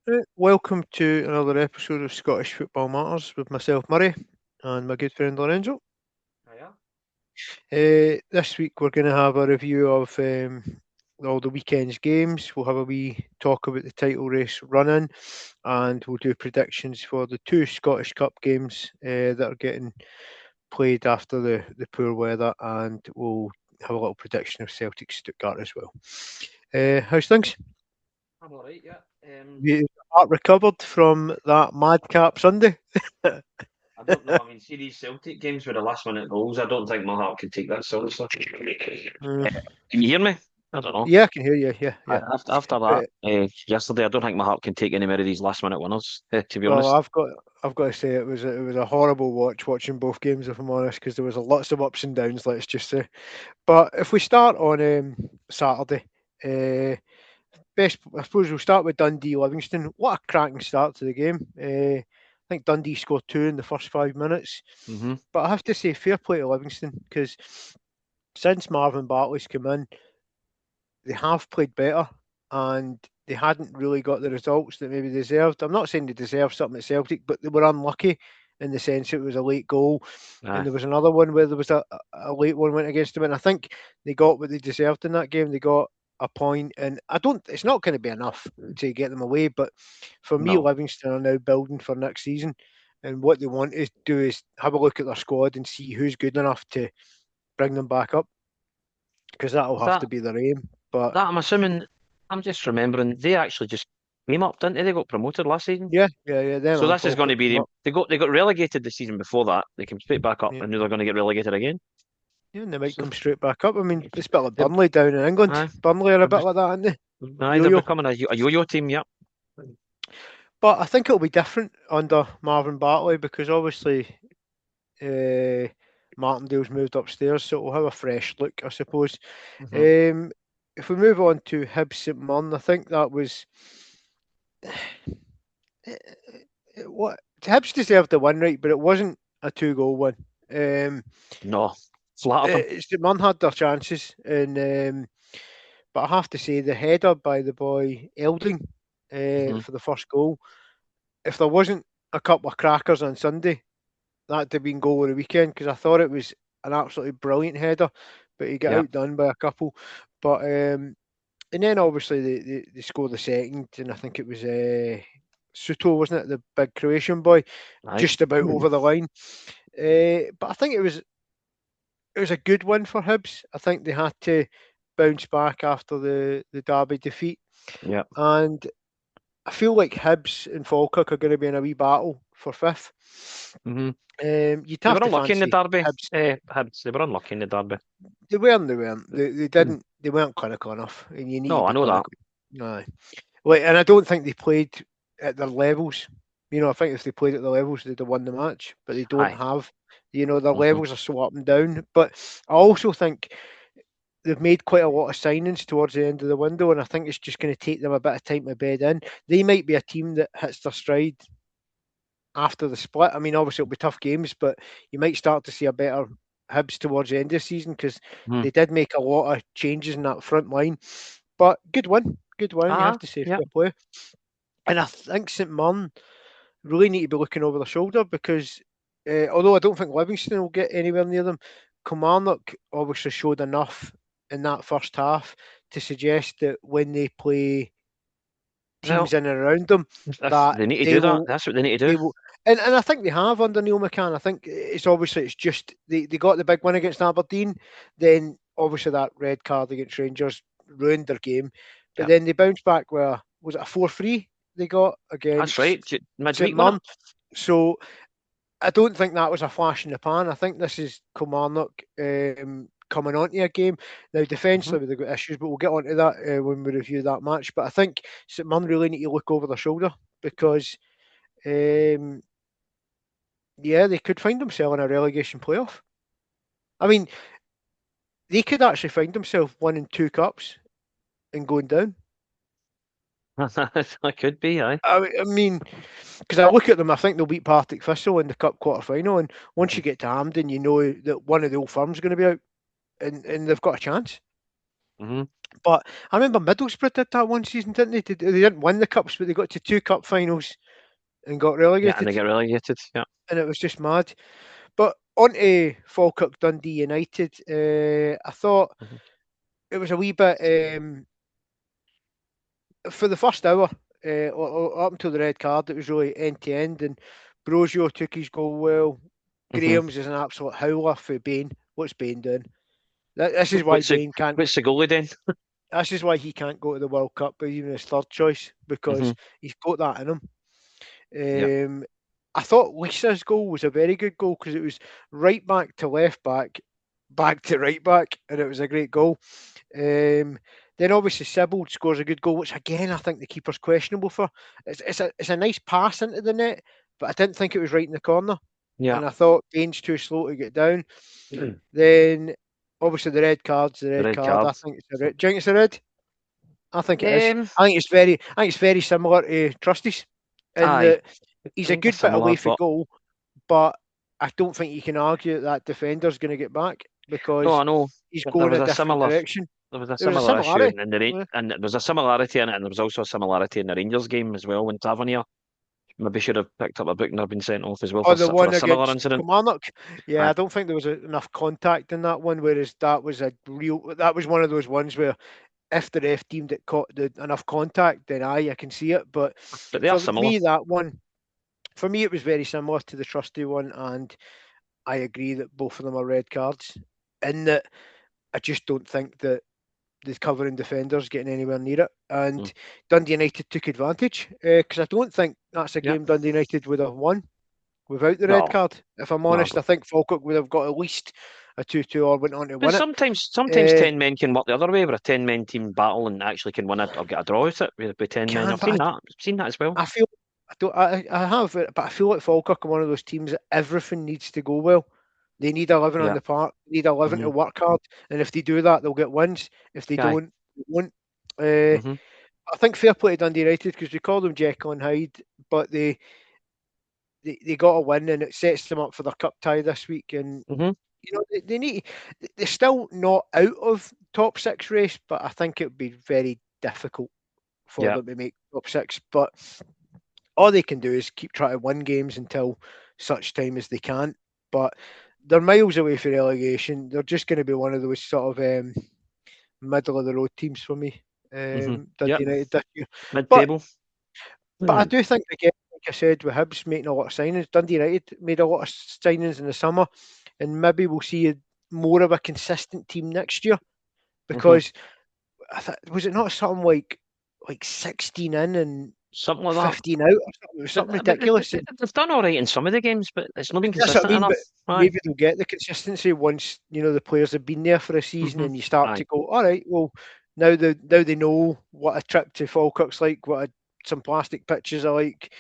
Welcome to another episode of Scottish Football Matters with myself, Murray, and my good friend Lorenzo. Hiya. This week we're going to have a review of all the weekend's games. We'll have a wee talk about the title race run-in, and we'll do predictions for the two Scottish Cup games that are getting played after the poor weather, and we'll have a little prediction of Celtic Stuttgart as well. How's things? I'm alright, yeah. You heart recovered from that madcap Sunday? I don't know. I mean, see these Celtic games with the last minute goals. I don't think my heart can take that seriously. Mm. Can you hear me? I don't know. Yeah, I can hear you. Yeah, yeah. After that, Uh, yesterday, I don't think my heart can take any more of these last minute winners. To be well, honest, I've got to say it was a horrible watching both games, if I'm honest, because there was lots of ups and downs. Let's just say. But if we start on Saturday, best I suppose we'll start with Dundee Livingston. What a cracking start to the game. I think Dundee scored two in the first 5 minutes. hmm But I have to say, fair play to Livingston because since Marvin Bartley's come in, they have played better and they hadn't really got the results that maybe deserved. I'm not saying they deserved something at Celtic, but they were unlucky in the sense it was a late goal. And Aye. there was another one where there was a late one went against them. And I think they got what they deserved in that game. They got a point, and it's not going to be enough to get them away. But for me, No, Livingston are now building for next season. And what they want to do is have a look at their squad and see who's good enough to bring them back up because that'll is have that to be their aim. But that I'm assuming. I'm just remembering they actually just came up, didn't they? They got promoted last season. yeah. Them So and this is going to Falkirk be come up. they got relegated the season before that. They came straight back up, Yeah, and now they're going to get relegated again. yeah, and they might So come straight back up. I mean, it's a bit like they're, Burnley down in England. aye, Burnley are a they're bit just like that, aren't they? aye, they're Yo-yo. becoming a yo-yo team. Yep. But I think it'll be different under Marvin Bartley because obviously uh, Martindale's moved upstairs, so it'll have a fresh look, I suppose. hmm Um, if we move on to Hibs St Mirren, I think that was what Hibs deserved the win, right? But it wasn't a two-goal win. Um, No, flattered them. St Mirren had their chances, and but I have to say the header by the boy Elding hmm for the first goal. If there wasn't a couple of crackers on Sunday, that'd have been goal of the weekend because I thought it was an absolutely brilliant header, but he got Yeah, outdone by a couple. But and then obviously they scored the second, and I think it was Suto, wasn't it, the big Croatian boy, aye. just about over the line. But I think it was a good win for Hibs. I think they had to bounce back after the Derby defeat, Yeah. and I feel like Hibs and Falkirk are going to be in a wee battle for fifth. hmm You'd They have were to unlucky in the fancy derby. Hibs. Hibs, they were unlucky in the derby. They weren't. They didn't. They weren't clinical enough, and you need to No, I be know that. clinical. No, like, and I don't think they played at their levels. I think if they played at the levels, they'd have won the match, but they don't Aye. have. Their hmm levels are so up and down. But I also think they've made quite a lot of signings towards the end of the window, and I think it's just going to take them a bit of time to bed in. They might be a team that hits their stride after the split. I mean, obviously it'll be tough games, but you might start to see a better Hibs towards the end of the season because hmm they did make a lot of changes in that front line. But good win. You have to say Yeah. fair play. And I think St Mirren really need to be looking over their shoulder because although I don't think Livingston will get anywhere near them, Kilmarnock obviously showed enough in that first half to suggest that when they play Well, teams in and around them, if that they need to they do that, will that's what they need to they do. will. And I think they have under Neil McCann. I think it's just they got the big win against Aberdeen. Then obviously that red card against Rangers ruined their game. But Yeah, then they bounced back where was it a 4-3 they got that's against right. Midweek, St wasn't Mirren. So I don't think that was a flash in the pan. I think this is Kilmarnock coming onto a game. Now, it? defensively, they've got issues, but we'll get onto that when we review that match. But I think St Mirren really need to look over their shoulder because, um, yeah, they could find themselves in a relegation playoff. I mean, they could actually find themselves winning two cups and going down. That could be, aye. I mean, because I look at them, I think they'll beat Partick Thistle in the cup quarter final, and once Mhm. you get to Hampden, you know that one of the old firms is going to be out, and they've got a chance. Mm-hmm. But I remember Middlesbrough did that one season, didn't they? They didn't win the cups, but they got to 2 cup finals and got Yeah, and they relegated, get relegated. Yeah. and it was just mad. But on to Falkirk Dundee United, I thought Mm-hmm. it was a wee bit for the first hour, up until the red card. It was really end to end, and Brosio took his goal well. Mm-hmm. Graham's is an absolute howler for Bain. What's Bain doing? This is why What's the Bain can't. what's the goalie then? This is why he can't go to the World Cup, but even his third choice, Mm-hmm. because he's got that in him. Yeah. I thought Lisa's goal was a very good goal because it was right back to left back, back to right back, and it was a great goal. Then obviously Sibbald scores a good goal, which again I think the keeper's questionable for. It's a nice pass into the net, but I didn't think it was right in the corner, Yeah. and I thought Bain's too slow to get down. The Then obviously the red card's the red red card. card. I think it's a red. Do you think it's a red? I think it is. Um. I think it's very similar to Trusty's in Aye. that he's a Kind of good bit similar, away for but goal, but I don't think you can argue that defender's going to get back no, because I know. he's But there going was a a different similar direction. there was a There was a similar issue similarity. in the Yeah. and there was a similarity in it, and there was also a similarity in the Rangers game as well when Tavernier maybe should have picked up a book and have been sent off as well Or the for one a similar against incident. Kilmarnock. Yeah, Aye. I don't think there was enough contact in that one, whereas that was one of those ones where if the ref deemed it enough contact, then I can see it. But But they are for similar. me, that one, for me, it was very similar to the Trusty one, and I agree that both of them are red cards. In that, I just don't think that the covering defenders getting anywhere near it. Mm. And Dundee United took advantage because I don't think that's a Yeah. game Dundee United would have won without the red No. card. If I'm No. honest, I think Falkirk would have got at least a 2-2 or went on to But win it. sometimes Uh, 10 men can work the other way, where a 10 men team battle and actually can win it or get a draw with it with 10 men. can, I've but seen that. I've seen that as well. I feel I don't. I have, but I feel like Falkirk are one of those teams that everything needs to go well. They need 11 on Yeah. the park. They need 11 to Hmm. work hard, and if they do that, they'll get wins. If they Aye. don't, they won't. Uh, Hmm. I think fair play to Dundee United because we call them Jekyll and Hyde, but they got a win and it sets them up for their cup tie this week. And Hmm. they need. They're still not out of top six race, but I think it would be very difficult for Yeah. them to make top six. But all they can do is keep trying to win games until such time as they can't. But they're miles away from relegation. They're just going to be one of those sort of middle of the road teams for me. Hmm. Dundee Yeah. United this year. But Mid-table. but I Mm. do think again, like I said, with Hibs making a lot of signings, Dundee United made a lot of signings in the summer, and maybe we'll see more of a consistent team next year Hmm. because was it not something like 16 in and Something like that. 15 out or something? It was something But ridiculous. they've done all right in some of the games, but it's not been That's what I consistent mean, but enough. Aye. maybe they'll get the consistency once the players have been there for a season, Hmm. and you start Aye. to go, all right, well, now they know what a trip to Falkirk's like, some plastic pitches are like,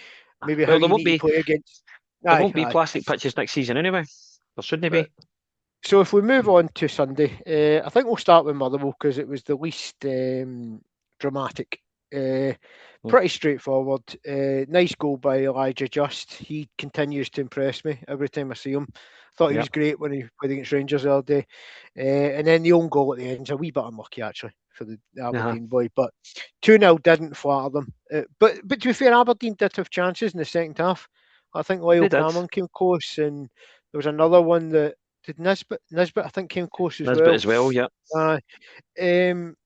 maybe how Well, you need to play against. there Aye, won't be aye. plastic pitches next season anyway. There shouldn't But be. so if we move on to Sunday, I think we'll start with Motherwell because it was the least dramatic. Uh, Mm. Pretty straightforward. Nice goal by Elijah Just. He continues to impress me every time I see him. Thought he Yeah. was great when he played against Rangers the other day. And then the own goal at the end is a wee bit unlucky actually for the Uh-huh. Aberdeen boy. But 2-0 didn't flatter them. But to be fair, Aberdeen did have chances in the second half. I think They Lyle did. Cameron came close, and there was another one that did Nisbet I think came close as Nisbet well. as well, yeah. Uh, um,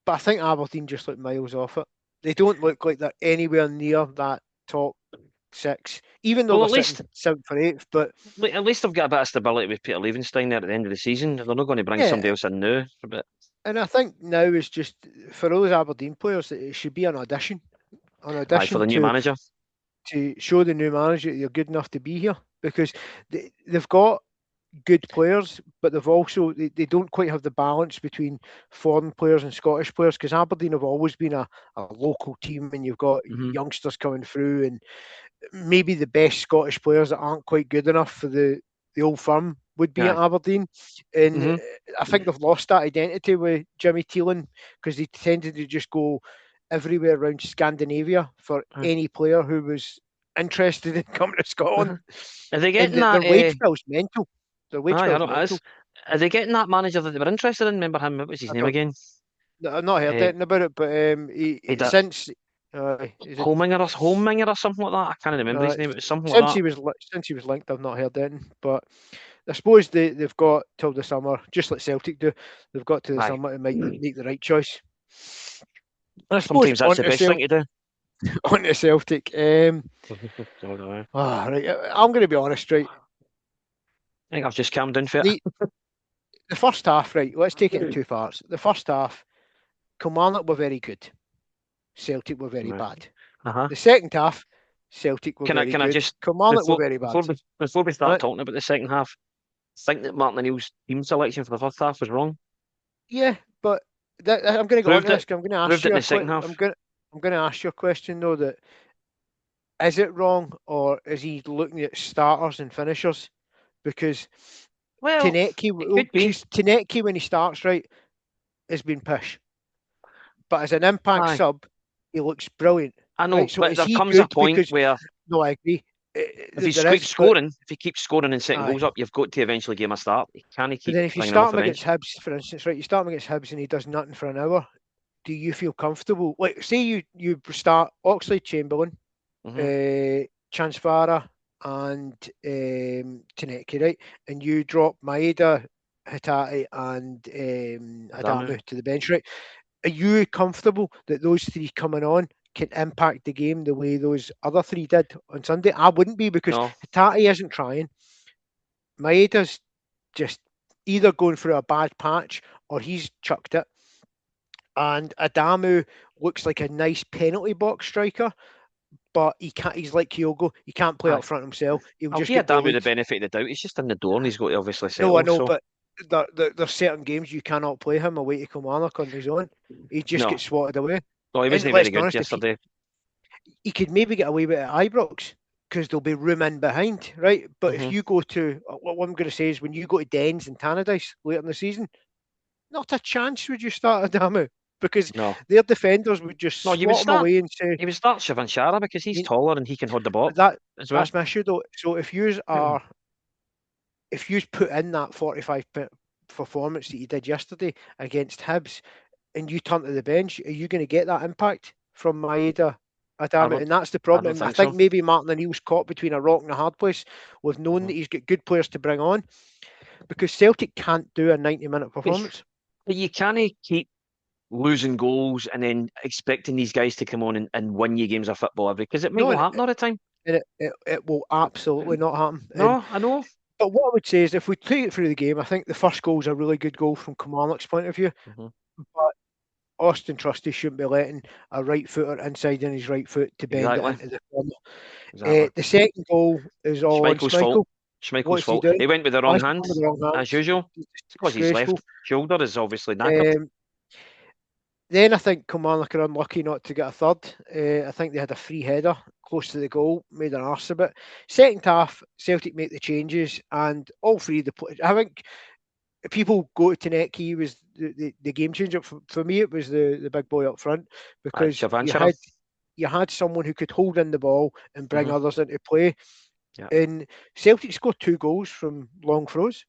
but I think Aberdeen just look miles off it. They don't look like they're anywhere near that top six, even though Well, they're sitting seventh or eighth. But at least they've got a bit of stability with Peter Levenstein there at the end of the season. They're not going to bring yeah, somebody else in now for a bit. and I think now is just for those Aberdeen players, it should be an Aye, for audition the new manager. to show the new manager that you're good enough to be here because they've got good players, but they don't quite have the balance between foreign players and Scottish players because Aberdeen have always been a local team and you've got Hmm. youngsters coming through and maybe the best Scottish players that aren't quite good enough for the old firm would be at Aye. Aberdeen. And Hmm. I think they've lost that identity with Jimmy Teelan because they tended to just go everywhere around Scandinavia for Aye. any player who was interested in coming to Scotland. Uh-huh. Are they And getting that? their wage bill's mental. Their wage Aye, I bill's know it is. mental. Are they getting that manager that they were interested in? Remember him? What was his I name don't. again? I've not heard Uh, anything about it, but he did since is it Holminger or something like that. I can't remember his uh, name. It was something like since that. since he was linked, I've not heard anything. But I suppose they've got till the summer, just like Celtic do. They've got to the Aye. summer to make the right choice. I suppose Sometimes that's the best thing to do. on to Celtic. Right, I'm going to be honest, right. I think I've just calmed down for it. The the first half, right. Let's take it in two parts. The first half, Kilmarnock were very good. Celtic were very Right. bad. Uh-huh. The second half, Celtic were Can I very can I good. just Kilmarnock were before very bad. before we start Right? talking about the second half, I think that Martin O'Neill's team selection for the first half was wrong. Yeah, but I'm going to go on to Proved this. it. 'Cause I'm going to ask Proved it in you the second half. I'm going to ask you a question though. That is it wrong, or is he looking at starters and finishers? Because Well, it could be. Tanecki when he starts right has been pish, but as an impact Aye, sub, he looks brilliant. I Right, know, so but is there he comes a good? point Because where no, I agree. if he There keeps is, but scoring, if he keeps scoring and setting aye. goals up, you've got to eventually give him a start. He can't But keep then if you bringing him off start the him against bench. Hibs, for instance, right, you start him against Hibs and he does nothing for an hour. Do you feel comfortable? Like, say you start Oxley, Chamberlain, Hmm. Chansvara, and Tanecki, right? And you drop Maeda, Hitati, and Adamu. Adamu to the bench, right? Are you comfortable that those three coming on can impact the game the way those other three did on Sunday? I wouldn't be because No, Hitati isn't trying. Maeda's just either going through a bad patch or he's chucked it. And Adamu looks like a nice penalty box striker, but he can't. He's like Kyogo. He can't play up aye. front himself. He'll I'll just give get Adamu bullied. the benefit of the doubt. He's just in the door and he's got to obviously No, I settle. know, So but there's certain games you cannot play him away to Kilmarnock on his own. He just no, gets swatted away. no, he And wasn't let's very be good honest, yesterday. he could maybe get away with it at Ibrox because there'll be room in behind, right? But if Hmm. you go to what I'm going to say is when you go to Dens and Tannadice later in the season, not a chance would you start Adamu because No, their defenders would just no, swat him away and say, you would start Shavanshara because he's you, taller and he can hold the ball but that as well. that's my issue though. So if you put in that 45 performance that you did yesterday against Hibs and you turn to the bench, are you going to get that impact from Maeda I Adama? don't, And that's the I don't problem. I think think so. maybe Martin O'Neill's caught between a rock and a hard place with knowing Hmm. that he's got good players to bring on because Celtic can't do a 90-minute But, performance. but you can't keep losing goals and then expecting these guys to come on and win you games of football every because it might No, not happen all the time. it will absolutely not happen. And No, I know. but what I would say is if we take it through the game, I think the first goal is a really good goal from Kilmarnock's point of view. Hmm. But Austin Trusty shouldn't be letting a right footer inside in his right foot to bend it Exactly, into the corner. exactly. The second goal is all on Schmeichel's fault. Schmeichel. Schmeichel's What's he fault. doing? He went with the Why wrong is he hand, going with the wrong as hands? usual, It's because his left disgraceful. shoulder is obviously knackered. Then I think Kilmarnock are unlucky not to get a third. I think they had a free header close to the goal, made an arse of it. Second half, Celtic make the changes, and all three of the players. I think people go to Tanecki, he was the game changer. For me, it was the big boy up front because Shavanshara. you had someone who could hold in the ball and bring Hmm. others into play. Yeah, And Celtic scored two goals from long throws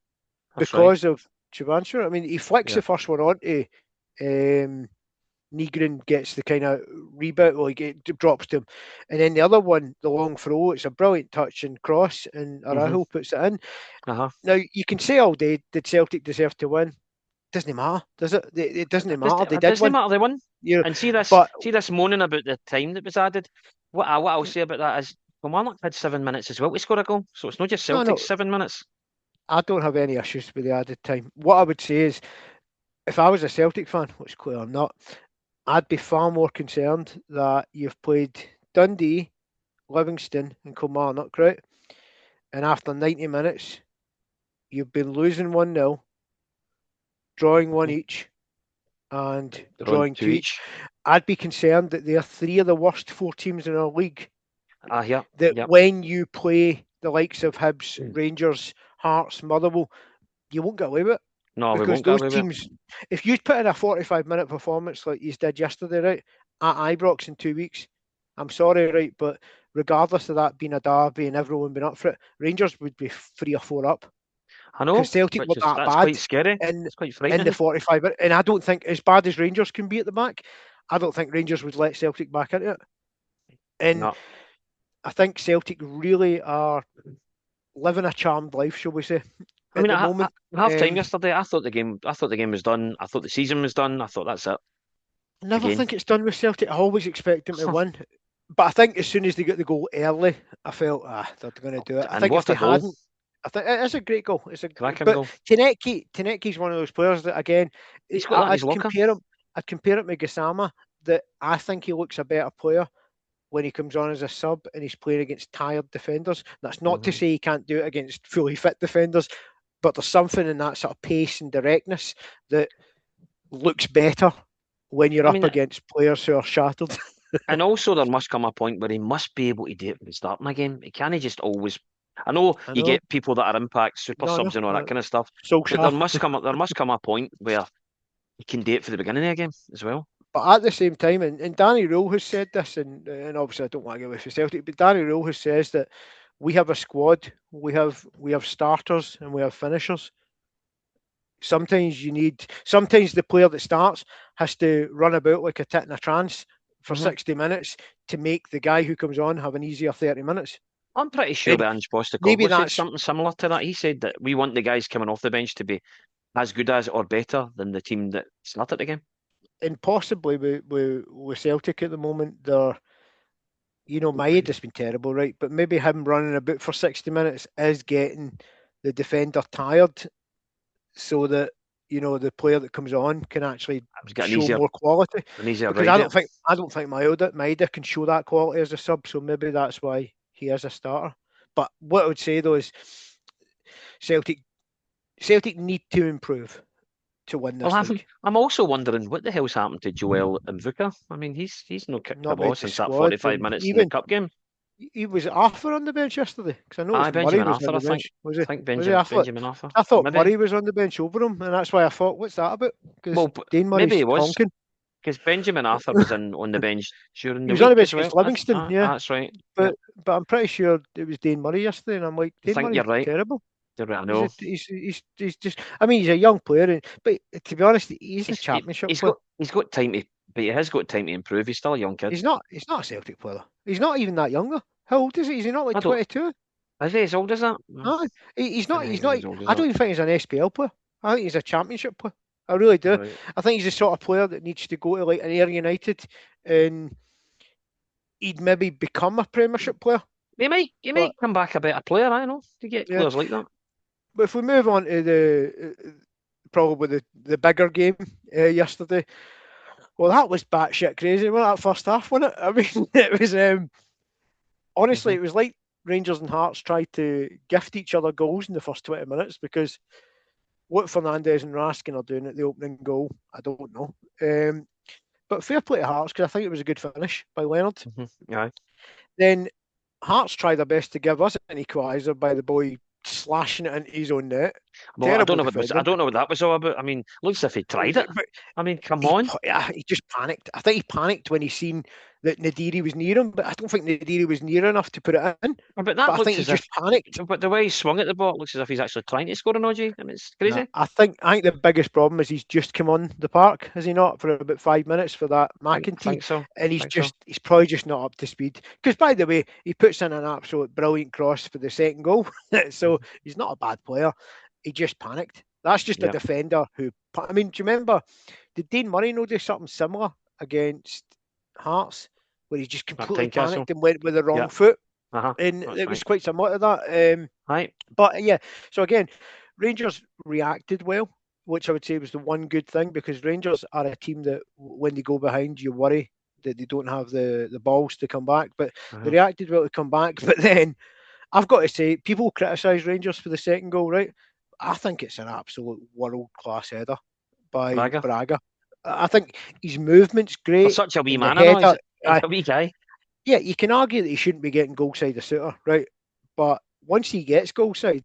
that's right. because of Chavancher. I mean, he flicks Yeah. the first one onto um, Negrin, gets the kind of rebound, well, drops to him. And then the other one, the long throw, it's a brilliant touch and cross, and Hmm. Araujo puts it in. Uh-huh. Now, you can say all day, did Celtic deserve to win? Doesn't matter, does it? It doesn't matter. They It did doesn't win. matter they won. You know, And but see this moaning about the time that was added. What I'll say about that is Kilmarnock had 7 minutes as well to score a goal, so it's not just no, Celtic's 7 minutes. I don't have any issues with the added time. What I would say is, if I was a Celtic fan, which clearly I'm not, I'd be far more concerned that you've played Dundee, Livingston, and Kilmarnock, right? And after 90 minutes, you've been losing 1-0, drawing one Mhm. each, and They're on drawing two two each. each. I'd be concerned that they're three of the worst four teams in our league. Yeah, That yeah. when you play the likes of Hibs, Mm. Rangers, Hearts, Motherwell, you won't get away with it. No, we Because won't get those away with it. teams, if you put in a 45-minute performance like you did yesterday, right, at Ibrox in 2 weeks, I'm sorry, right, but regardless of that being a derby and everyone being up for it, Rangers would be 3 or 4 up. I because know, Celtic were that that's bad quite scary. in It's quite in the frightening. 45 minutes. And I don't think, as bad as Rangers can be at the back, I don't think Rangers would let Celtic back into it. And No, I think Celtic really are living a charmed life, shall we say, I at mean, the moment. half time Um, yesterday, I thought the game was done. I thought the season was done. I thought that's it I never again. think it's done with Celtic. I always expect them to win. But I think as soon as they got the goal early, I felt, they're going to do it. I And think if what they a goal! hadn't, I think it is a great goal. Cracking But goal. Tanecki's one of those players that, again, He's got that in his I'd locker. compare him. I'd compare it with Gassama, that I think he looks a better player when he comes on as a sub and he's playing against tired defenders. That's not to Hmm. say he can't do it against fully fit defenders, but there's something in that sort of pace and directness that looks better when you're I up mean, against players who are shattered. and also there must come a point where he must be able to do it from the start of the game. He can't just always. I know I you know. get people that are impact super No, subs no. and all that kind of stuff, but Solskjaer. there must come a point where he can do it for the beginning of the game as well. But at the same time, and Danny Rule has said this, and obviously I don't want to get away from Celtic, but Danny Rule has says that we have a squad, we have starters and we have finishers. Sometimes the player that starts has to run about like a tit in a trance for Hmm. 60 minutes to make the guy who comes on have an easier 30 minutes. I'm pretty sure And that Ange maybe Postecoglou said that's something similar to that. He said that we want the guys coming off the bench to be as good as or better than the team that started the game. and possibly with Celtic at the moment, Maeda has been terrible, right? But maybe him running about for 60 minutes is getting the defender tired so that, the player that comes on can actually I was getting show more quality. an easier Because ride. I don't think Maeda can show that quality as a sub, so maybe that's why he is a starter. But what I would say though is Celtic Celtic need to improve to win Well, this league. I'm also wondering what the hell's happened to Joel Mvuka. I mean, he's no kicked the Not ball made the since that squad, 45 and minutes in the even cup game. he was Arthur on the bench yesterday because I Aye, noticed Murray Benjamin was on Arthur, I the think. bench. Was I he? think Was he? Benjamin Arthur. I thought Maybe. Murray was on the bench over him, and that's why I thought, what's that about? Because Well, Dane maybe Murray's he was honking. because Benjamin Arthur was in on the bench during He the was on the week as bench well. against Livingston, yeah. That's right. Yeah, But I'm pretty sure it was Dane Murray yesterday, and I'm like, I Dane think you're Murray's right. terrible. You're right. I He's know. he's just. I mean, he's a young player, but to be honest, he's a He's championship player. he's got time to, but he has got time to improve. He's still a young kid. He's not a Celtic player. He's not even that younger. How old is he? Is he not like I don't. 22? Is he as old as that? No, No, he's I not. think He's he's not. as old as I that. don't even think he's an SPL player. I think he's a championship player. I really do. Right. I think he's the sort of player that needs to go to like an Ayr United, and he'd maybe become a Premiership player. He But might come back a better player. I know to get yeah, players like that. but if we move on to probably the bigger game yesterday, well, that was batshit crazy. Well, that first half, wasn't it? I mean, it was honestly, Hmm. it was like Rangers and Hearts tried to gift each other goals in the first 20 minutes because what Fernandez and Raskin are doing at the opening goal, I don't know. But fair play to Hearts because I think it was a good finish by Leonard. Yeah. Then Hearts tried their best to give us an equaliser by the boy slashing it into his own net. Well, Terrible I defending. don't know what that was all about. I mean, looks as if he tried it. But I mean, come on. he just panicked. I think he panicked when he seen that Nadiri was near him, but I don't think Nadiri was near enough to put it in. But But that I looks think he as if, just panicked. but the way he swung at the ball, it looks as if he's actually trying to score an OG. I mean, it's No, crazy. I think the biggest problem is he's just come on the park, has he not, for about 5 minutes for that McEntee, Think so. and Think so. he's probably just not up to speed. Because by the way, he puts in an absolute brilliant cross for the second goal, so he's not a bad player. He just panicked. That's just a Yeah. defender who. I mean, do you remember? Did Dean Murray do something similar against Hearts, where he just At completely Tynecastle. panicked and went with the wrong Yeah. foot? Uh-huh. And That's it was right. quite similar to that. Right. But yeah, so again, Rangers reacted well, which I would say was the one good thing because Rangers are a team that when they go behind, you worry that they don't have the balls to come back. But they Uh-huh. reacted well to come back. But then I've got to say, people criticise Rangers for the second goal, right? I think it's an absolute world class header by Braga. Braga. I think his movement's For great, such a wee and the man, I know header. he's a wee guy. Yeah, you can argue that he shouldn't be getting goal side of Suter, right? But once he gets goal side,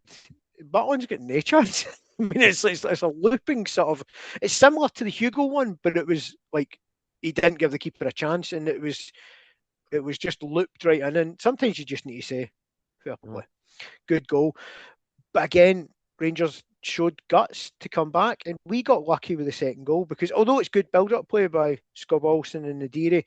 Butland's got no chance. I mean, it's a looping sort of. It's similar to the Hugo one, but it was like he didn't give the keeper a chance, and it was just looped right in. And sometimes you just need to say, fair Mm. play, good goal. But again, Rangers showed guts to come back, and we got lucky with the second goal because although it's good build-up play by Scott Wilson and Nadiri,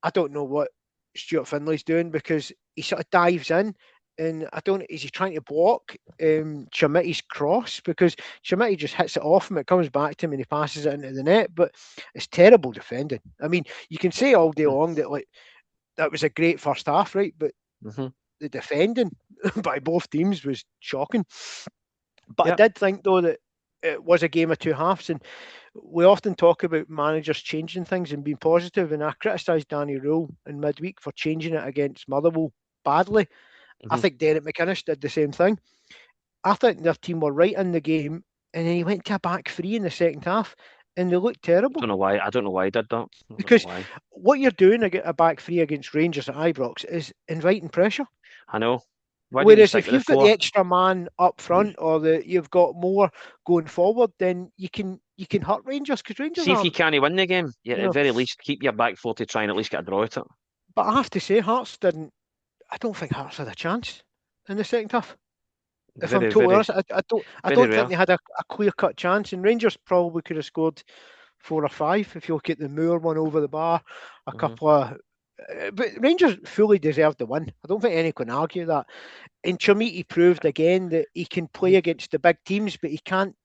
I don't know what Stuart Finley's doing because he sort of dives in. And I don't. Is he trying to block Chamiti's cross? Because Chamiti just hits it off him, it comes back to him, and he passes it into the net. But it's terrible defending. I mean, you can say all day long that that was a great first half, right? But the defending by both teams was shocking. But I did think though that it was a game of two halves, and we often talk about managers changing things and being positive. And I criticised Danny Rule in midweek for changing it against Motherwell badly. I think Derek McInnes did the same thing. I think their team were right in the game, and then he went to a back three in the second half, and they looked terrible. I don't know why he did that. Because what you're doing a back three against Rangers at Ibrox is inviting pressure. I know. Whereas if you've got the extra man up front or you've got more going forward, then you can hurt Rangers because Rangers. See if you can't win the game, at the very least keep your back four to try and at least get a draw at it. But I have to say, Hearts didn't. I don't think Hearts had a chance in the second half. If I'm totally honest, I don't think they had a clear-cut chance. And Rangers probably could have scored 4 or 5 if you look at the Moore one over the bar, a couple of. But Rangers fully deserved the win. I don't think anyone can argue that. And Chamiti proved again that he can play against the big teams, but he can't.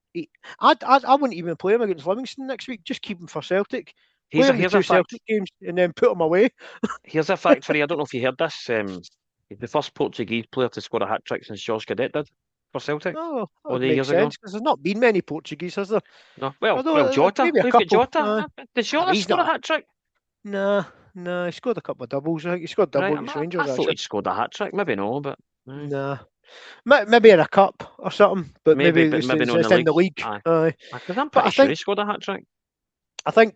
I wouldn't even play him against Livingston next week. Just keep him for Celtic. Play him the 2 Celtic games and then put him away. Here's a fact for you. I don't know if you heard this. He's the first Portuguese player to score a hat-trick since Josh Cadet did for Celtic. Oh, that makes sense, because there's not been many Portuguese, has there? No. Well, Jota. We've got Jota. Did Jota score a hat-trick? Nah, he scored a couple of doubles. I think he scored double against Rangers. I thought he'd scored a hat-trick. Maybe no, but... Nah. Maybe in a cup or something, but maybe not in the league. Because I'm pretty sure he scored a hat-trick. I think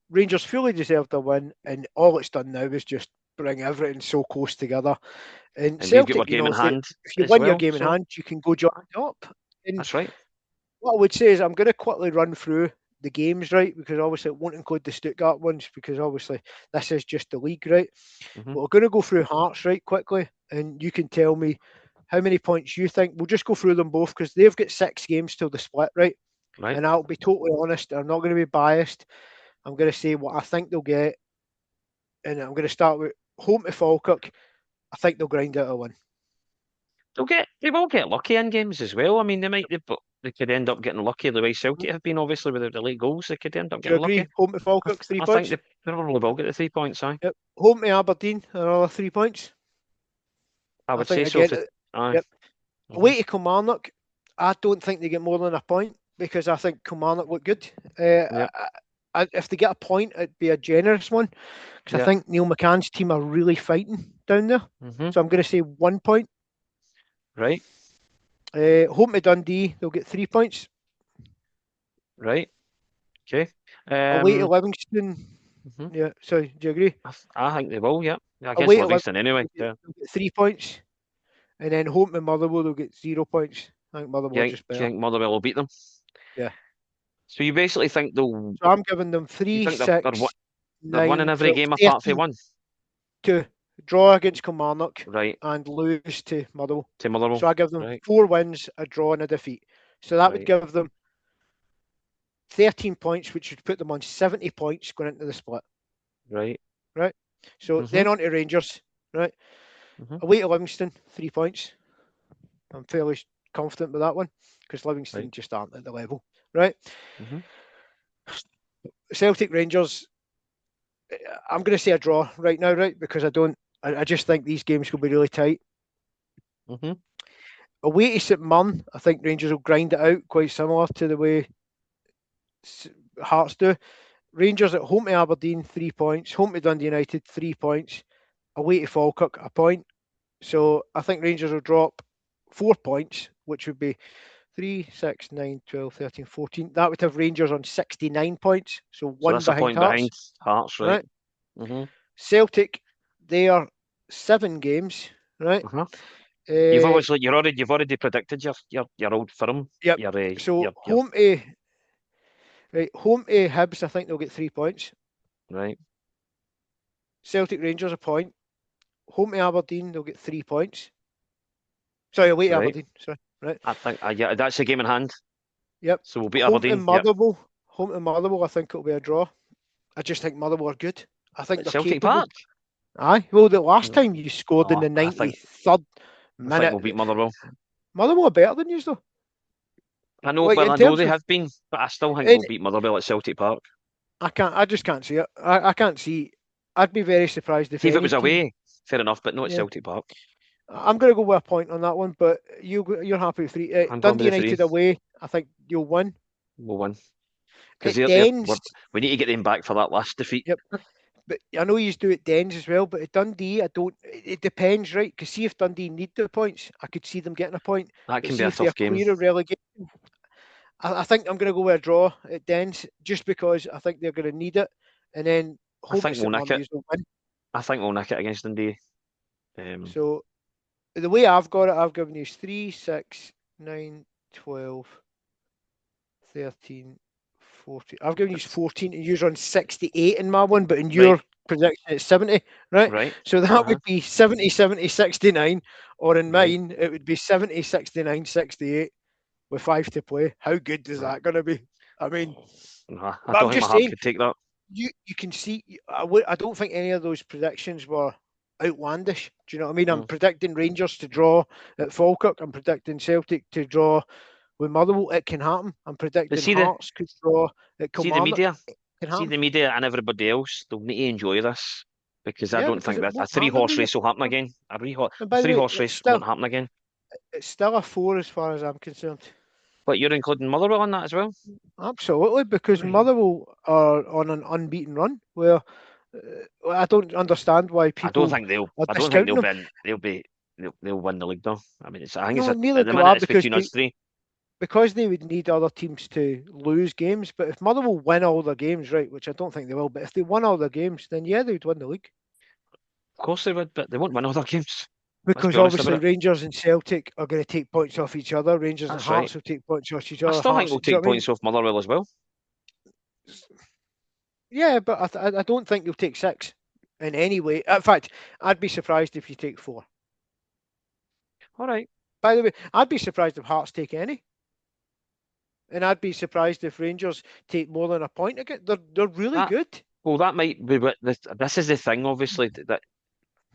Rangers fully deserved a win, and all it's done now is just bring everything so close together. And Celtic, if you win your game in hand, you can go join top. And that's right. What I would say is I'm going to quickly run through the games, right? Because obviously it won't include the Stuttgart ones, because obviously this is just the league, right? But we're going to go through Hearts right quickly, and you can tell me how many points you think. We'll just go through them both because they've got 6 games till the split, right? And I'll be totally honest. I'm not going to be biased. I'm going to say what I think they'll get, and I'm going to start with home to Falkirk. I think they'll grind out a win. They will get lucky in games as well. I mean, they could end up getting lucky the way Celtic have been, obviously, with the late goals. They could end up getting lucky. Home to Falkirk, 3 points. I think they probably will get the 3 points, aye. Yep. Home to Aberdeen, another 3 points. I would say so. Yep. Away to Kilmarnock, I don't think they get more than a point, because I think Kilmarnock look good. If they get a point, it'd be a generous one, because I think Neil McCann's team are really fighting down there. So I'm going to say 1 point. Right. Home to Dundee, they'll get 3 points. Right. Okay. Away to Livingston. Yeah. Sorry, do you agree? I think they will. Yeah. I guess Livingston anyway. They'll get 3 points, and then home to Motherwell, they'll get 0 points. I think Motherwell just better. Do you think Motherwell will beat them? Yeah. So you basically think they'll... So I'm giving them 3, 6, they're 9, winning every game apart from 1? To draw against Kilmarnock, right, and lose to Motherwell. So I give them 4 wins, a draw, and a defeat. So that would give them 13 points, which would put them on 70 points going into the split. Right. So then on to Rangers. Right. Away to Livingston, 3 points. I'm fairly confident with that one, because Livingston just aren't at the level. Right. Celtic Rangers, I'm going to say a draw right now, right? Because I just think these games will be really tight. Away to St Mirren, I think Rangers will grind it out, quite similar to the way Hearts do. Rangers at home to Aberdeen, 3 points. Home to Dundee United, 3 points. Away to Falkirk, a point. So I think Rangers will drop 4 points, which would be 3, 6, 9, 12, 13, 14. That would have Rangers on 69 points. So one behind Hearts. Right. Celtic, they are 7 games, right? You've already predicted your old firm. Yep. Home to Hibs, I think they'll get 3 points. Right. Celtic Rangers, a point. Home to Aberdeen, they'll get 3 points. Sorry, away to Aberdeen. Sorry. right? I think yeah, that's a game in hand. Yep. So we'll beat Home to Aberdeen. Yep. Motherwell. Home to Motherwell, I think it'll be a draw. I just think Motherwell are good. I think At they're Celtic capable. Park. Aye. Well, the last No, time you scored in the I think 93rd we'll beat minute, Motherwell. Motherwell are better than you, though. I know, Like well, in I know terms they of, have been, but I still think in, we'll beat Motherwell at Celtic Park. I just can't see it. I can't see. I'd be very surprised if See if it any was team. away, fair enough, but not at Yeah, Celtic Park. I'm going to go with a point on that one. But you're happy with three. I'm going Dundee with the three. United away. I think you'll win. We'll win because At Dens, we need to get them back for that last defeat. yep. But I know you do at Dens as well. But at Dundee, I don't. It depends, right? Because see if Dundee need the points, I could see them getting a point. That But can be see a if they're tough game. clear of relegation, I think I'm going to go with a draw at Dens just because I think they're going to need it. And then I home to think we'll St nick it. Mundy's will win. I think we'll nick it against Dundee. So the way I've got it, I've given you 3, 6, 9, 12, 13, 14. I've given you 14 and you're on 68 in my one, but in your Right, prediction it's 70, right? right. So that Uh-huh. would be 70, 70, 69, or in Right. mine, it would be 70, 69, 68 with 5 to play. How good is Right. that going to be? I mean, Nah, I but don't I'm think my just heart saying, could take that. you can see, I don't think any of those predictions were outlandish. Do you know what I mean? I'm Mm. predicting Rangers to draw at Falkirk. I'm predicting Celtic to draw with Motherwell. It can happen. I'm But predicting Hearts could draw at see the Kilmarnock. media, It can see happen. the media and everybody else, they'll need to enjoy this because I Yeah, don't because think it that a won't three happen every horse year. race will happen No. again. And A by the three way, horse race won't happen again. it's still a 4 as far as I'm concerned. But you're including Motherwell in that as well. Absolutely, because Right. Motherwell are on an unbeaten run where I don't understand why people are I don't think discounting they'll them. be. They'll win the league though. I mean, I think it's No, at neither the do I, minute it's between us three. because they would need other teams to lose games. But if Motherwell win all their games, right, which I don't think they will, but if they won all their games, then yeah, they'd win the league. Of course they would, but they won't win all their games. Let's be Because honest about obviously it. Rangers and Celtic are going to take points off each other. Rangers and That's right. Hearts will take points off each I other. still think Hearts, we'll do you know take what I mean? points off Motherwell as well. Yeah, but I don't think you'll take 6 in any way. In fact, I'd be surprised if you take 4. All right. By the way, I'd be surprised if Hearts take any. And I'd be surprised if Rangers take more than a point again. They're really That good. well, that might be what this is the thing. Obviously,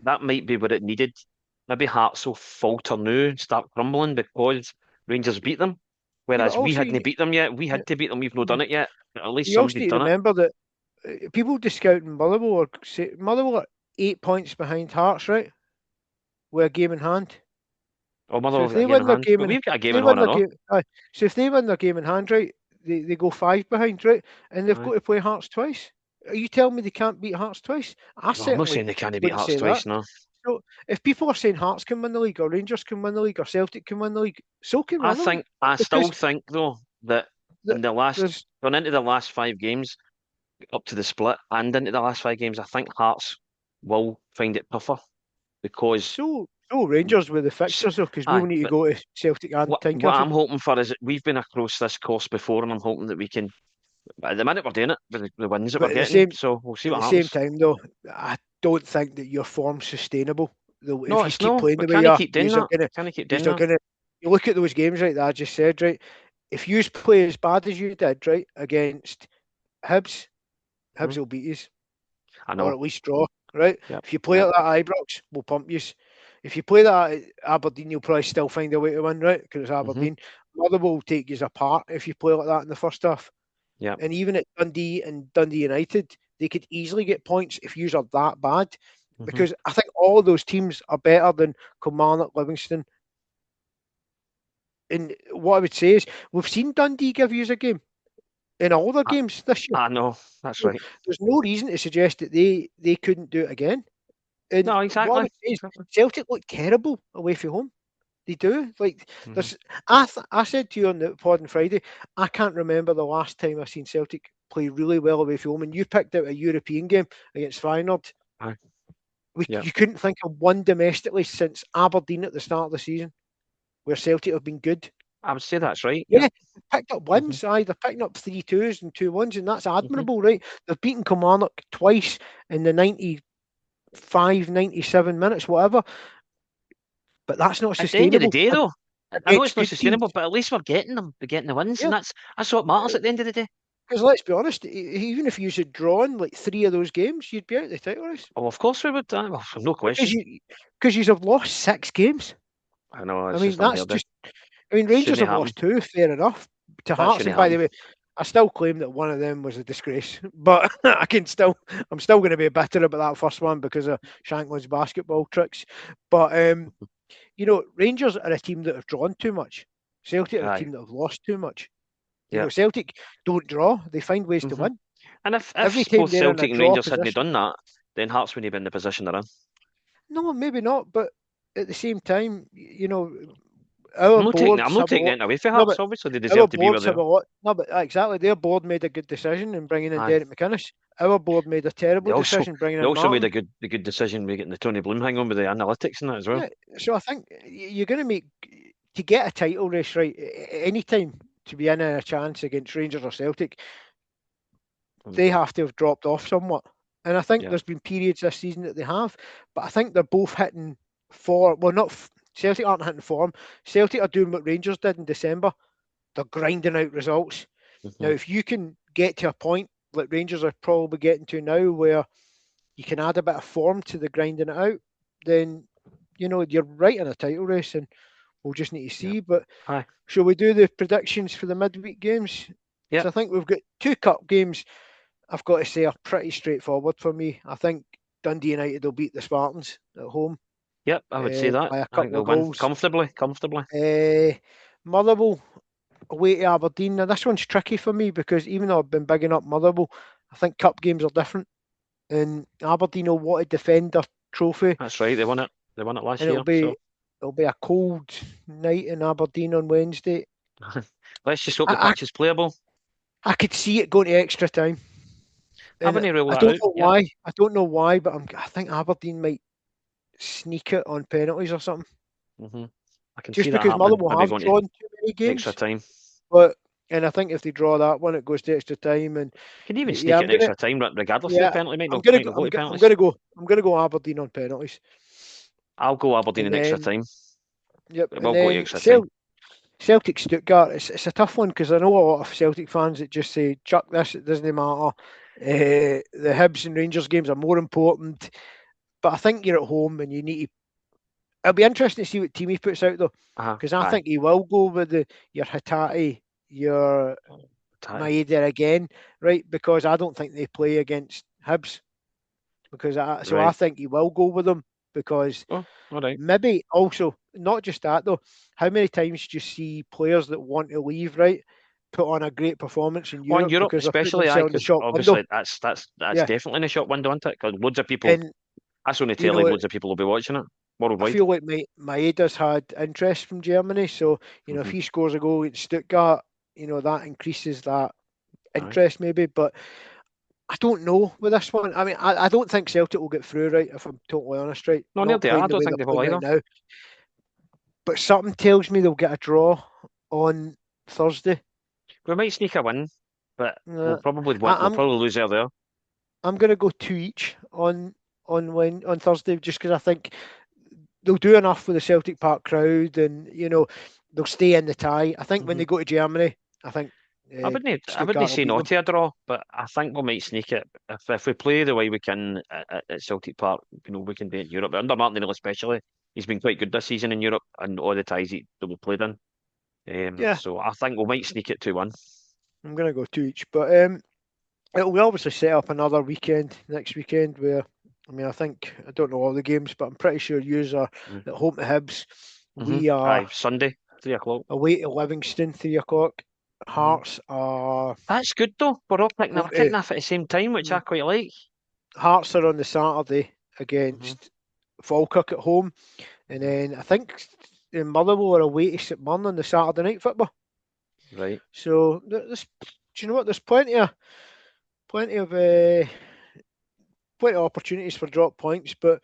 that might be what it needed. Maybe Hearts will falter now and start crumbling because Rangers beat them, Yeah, but whereas we also hadn't beat them yet. We had to beat them. We've not done it yet. But at least you also somebody's need to done it. remember that people discounting Motherwell or say Motherwell are 8 points behind Hearts, right? With a game in hand. Oh, So Motherwell if have got a they game in win their hand, game but in, we've got a if game they in win hand, their no? game, so if they win their game in hand, right, they go 5 behind, right, and they've Aye. got to play Hearts twice. Are you telling me they can't beat Hearts twice? I No, I'm not certainly saying they can't beat wouldn't Hearts say that. twice. No, So if people are saying Hearts can win the league, or Rangers can win the league, or Celtic can win the league, so can Motherwell I still because think though that in the last there's going into the last 5 games up to the split and into the last 5 games, I think Hearts will find it tougher because so Rangers with the s- fixtures though, because we will aye, need to but go to Celtic and what Tynecastle. I'm hoping for is that we've been across this course before, and I'm hoping that we can. At the minute, we're doing it with the wins that we're But getting, so we'll see at what the same happens. time though, I don't think that your form's sustainable. Though No, if you it's keep no. playing We the way can't you are, keep doing that. Can't keep doing you're that. gonna you look at those games right that I just said, right? If you play as bad as you did, right, against Hibs, Hmm? Hibs will beat you, I or know. at least draw, right? Yep. If you play Yep. like that at Ibrox, we'll pump you. If you play that at Aberdeen, you'll probably still find a way to win, right? Because it's Hmm. Aberdeen. Motherwell will take you apart if you play like that in the first half. Yep. And even at Dundee and Dundee United, they could easily get points if you are that bad. Hmm. Because I think all of those teams are better than Kilmarnock, Livingston. And what I would say is, we've seen Dundee give you a game in all their I, games this year. I know. That's So right. there's no reason to suggest that they couldn't do it again. And No, what I exactly. would say is, Exactly. Celtic look terrible away from home. They do. Like Hmm. there's, I said to you on the pod on Friday, I can't remember the last time I've seen Celtic play really well away from home. And you picked out a European game against Feyenoord. Aye. Yep. You couldn't think of one domestically since Aberdeen at the start of the season where Celtic have been good. I would say that's right. Yeah, Yep. picked up Hmm. wins. Aye, they're picking up 3-2s and 2-1s, and that's Hmm. admirable, right? They've beaten Kilmarnock twice in the 95, 97 minutes, whatever. But that's not At the end of the sustainable. day, though. I know against it's not good teams. sustainable, but at least we're getting them. We're getting the wins, and Yeah, that's what matters at the end of the day. because let's be honest, even if you had drawn like 3 of those games, you'd be out of the title race Oh, of course we would. Well, no because question. you have lost 6 games. I know I it's mean, just that's unheard of. just. I mean, Rangers Shouldn't have happen. lost two, fair enough, to That Hearts. shouldn't And by happen. the way, I still claim that one of them was a disgrace, but I'm still going to be bitter about that first one because of Shankland's basketball tricks. But Rangers are a team that have drawn too much. Celtic are a Aye. team that have lost too much. Yeah. Celtic don't draw; they find ways to hmm win. And Every if time both they're in a Celtic and draw Rangers hadn't position. done that, then Hearts wouldn't have been in the position they're in. No, maybe not, but at the same time, our I'm boards not have a taking lot. it away from No, Hearts. but Obviously, they our deserve to be where boards they have are. a lot. No, but exactly, their board made a good decision in bringing in Aye. Derek McInnes. Our board made a They terrible also decision bringing they in also made Martin. a good decision with getting the Tony Bloom hang on with the analytics and that as well. Yeah, so I think you're going to make to get a title race right any time to be in a chance against Rangers or Celtic. They Mhm. have to have dropped off somewhat, and I think Yeah. there's been periods this season that they have, but I think they're both hitting form. Well, not Celtic aren't hitting form. Celtic are doing what Rangers did in December. They're grinding out results. Now, hmm if you can get to a point like Rangers are probably getting to now, where you can add a bit of form to the grinding it out, then you're right in a title race, and we'll just need to Yeah. see. But Aye. shall we do the predictions for the midweek games? Yeah. So I think we've got 2 cup games. I've got to say are pretty straightforward for me. I think Dundee United will beat the Spartans at home Yep. I would say that. by a I think couple they'll of win goals. comfortably. Comfortably. Motherwell away to Aberdeen. Now this one's tricky for me because even though I've been bigging up Motherwell, I think cup games are different. And Aberdeen will want to defend their trophy, That's right. They won it. They won it last and year. So it'll be a cold night in Aberdeen on Wednesday. let's just hope the I, pitch is playable. I could see it going to extra time, I and wouldn't rule I that don't out. know Yep. why. I don't know why, but I think Aberdeen might sneak it on penalties or something. hmm I can see Just that because happening. Motherwell Maybe have going to drawn too many extra games, time. but and I think if they draw that one, it goes to extra time. And Can even yeah, sneak it in extra time, regardless of the yeah, penalty. I'm gonna Might go. not go to I'm penalties. gonna go. I'm gonna go Aberdeen on penalties, I'll go Aberdeen and in extra then yep, time. It and will go to then extra time. Celtic Stuttgart. It's a tough one because I know a lot of Celtic fans that just say chuck this. It doesn't matter. The Hibs and Rangers games are more important, but I think you're at home and you need to. It'll be interesting to see what team he puts out though, because I Aye. think he will go with your Hatate, your Aye. Maeda again, right? Because I don't think they play against Hibs. So I Right. think he will go with them because Oh, all right. maybe also not just that though. How many times do you see players that want to leave, right, put on a great performance in Well, in Europe Europe, because they're putting especially, aye, themselves in the because shop window? obviously that's Yeah, definitely in the shop window, isn't it? Because loads of people. and That's only you tell you know loads of people will be watching it I worldwide. feel like Maeda's had interest from Germany, so if hmm he scores a goal at Stuttgart, that increases that Aye. interest maybe. But I don't know with this one. I mean, I don't think Celtic will get through, right? If I'm totally honest, right? No, near Not there. I playing the don't way think they're they will playing right either. now. But something tells me they'll get a draw on Thursday. We might sneak a win, but Uh, we'll I'm probably lose there. I'm going to go two each on Thursday, just because I think they'll do enough with the Celtic Park crowd, and they'll stay in the tie. I think when hmm they go to Germany, I think I wouldn't Stuttgart will say beat no them. to a draw, but I think we might sneak it if we play the way we can at Celtic Park. We can do it in Europe. Under Martinelli especially, he's been quite good this season in Europe and all the ties that we played in. Yeah, So I think we might sneak it 2-1. I'm going to go two each, but it'll obviously set up another weekend next weekend where. I mean, I don't know all the games, but I'm pretty sure yous are at home to Hibs. We Aye, are Sunday, 3 o'clock. away to Livingston, 3 o'clock. hmm Hearts are That's good though. We're home to kicking off at the same time, which I mm, quite like. Hearts are on the Saturday hmm against Falkirk at home, and hmm then I think Motherwell are away to St Mirren on the Saturday night football. Right. So there's, do you know what? There's plenty of opportunities for drop points, but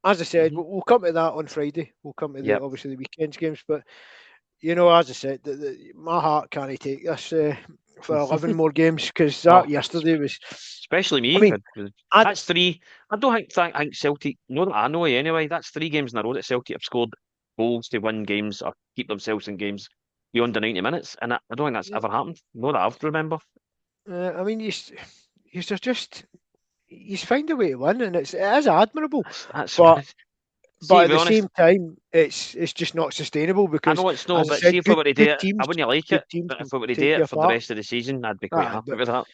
as I said, hmm we'll come to that on Friday. We'll come to the Yep. obviously the weekends games, but as I said, my heart can't take this for 11 more games because Oh, that yesterday was. especially I me. mean, I That's three. I don't think Celtic. Know that I know it anyway. That's 3 games in a row that Celtic have scored goals to win games or keep themselves in games beyond the 90 minutes, and I don't think that's ever happened. Not that I've remember. I mean, you just he's find a way to win, and it is admirable. That's But see, to at be the honest, same time, it's just not sustainable I because, know it's no, as I but see said, if we were to do it, I wouldn't like good it. teams But can if we were to do take you it for the apart. rest of the season, I'd be quite Aye, happy but with that.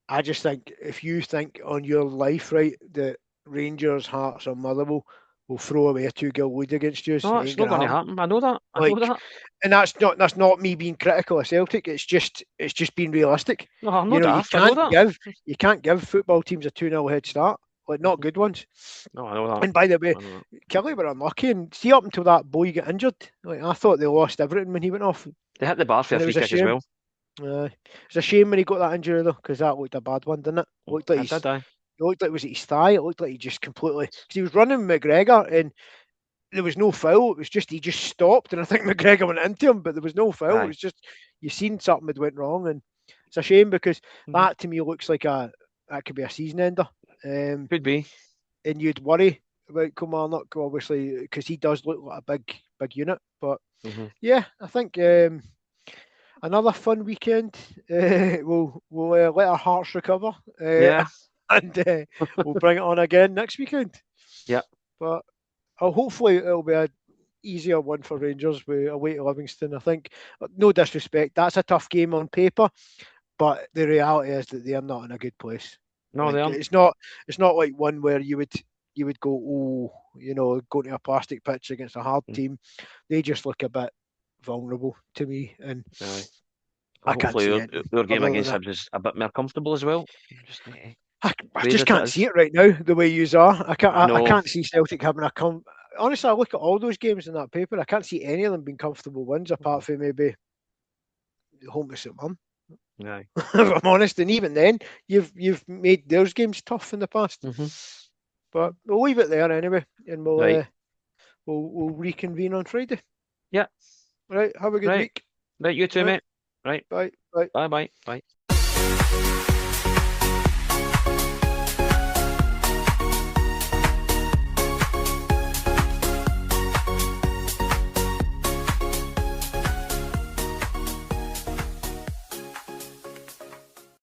I just think if you think on your life, right, that Rangers, Hearts, or Motherwell will throw away a 2-goal lead against you, it No, it's ain't not gonna going to happen. happen. I know that. I know Like, that. and that's not me being critical of Celtic. It's just being realistic. No, I'm You not know, daft. I know that. you can't give football teams a 2-0 head start. Like, not Mhm. good ones. No, I know that. And by the way, I know Kelly were unlucky, and see up until that boy got injured, like I thought they lost everything when he went off, they hit the bar for a and it free was a kick as shame. well. It's a shame when he got that injury though, because that looked a bad one, didn't it? Looked like I did, I. it looked like was it his thigh? It looked like he just completely because he was running McGregor and there was no foul. It was just he just stopped, and I think McGregor went into him, but there was no foul. It Aye. was just you seen something had went wrong, and it's a shame because Mhm. that to me looks like that could be a season ender. Could be. And you'd worry about Kilmarnock obviously because he does look like a big unit. But Hmm. yeah, I think another fun weekend. We'll let our hearts recover, Yeah. and we'll bring it on again next weekend. Yeah. But hopefully it'll be a easier one for Rangers with away to Livingston. I think, no disrespect, that's a tough game on paper, but the reality is that they are not in a good place. No, they Like aren't. it's not like one where you would go, oh, going to a plastic pitch against a hard Mm. team. They just look a bit vulnerable to me, and Aye. I can't Hopefully, see our, anything our game other than against that. Hibs is a bit more comfortable as well. Just I way just that it can't see is. it right now the way you are. I I know. can't see Celtic having a Honestly, I look at all those games in that paper. I can't see any of them being comfortable wins apart from maybe home to St Mum. Aye. If I'm honest, and even then, you've made those games tough in the past. Hmm. But we'll leave it there anyway, and Right. we'll reconvene on Friday. Yeah. Right. Have a good Right. week. Right. You too, Right. mate. Right. Bye. Bye. Bye. Bye. Bye.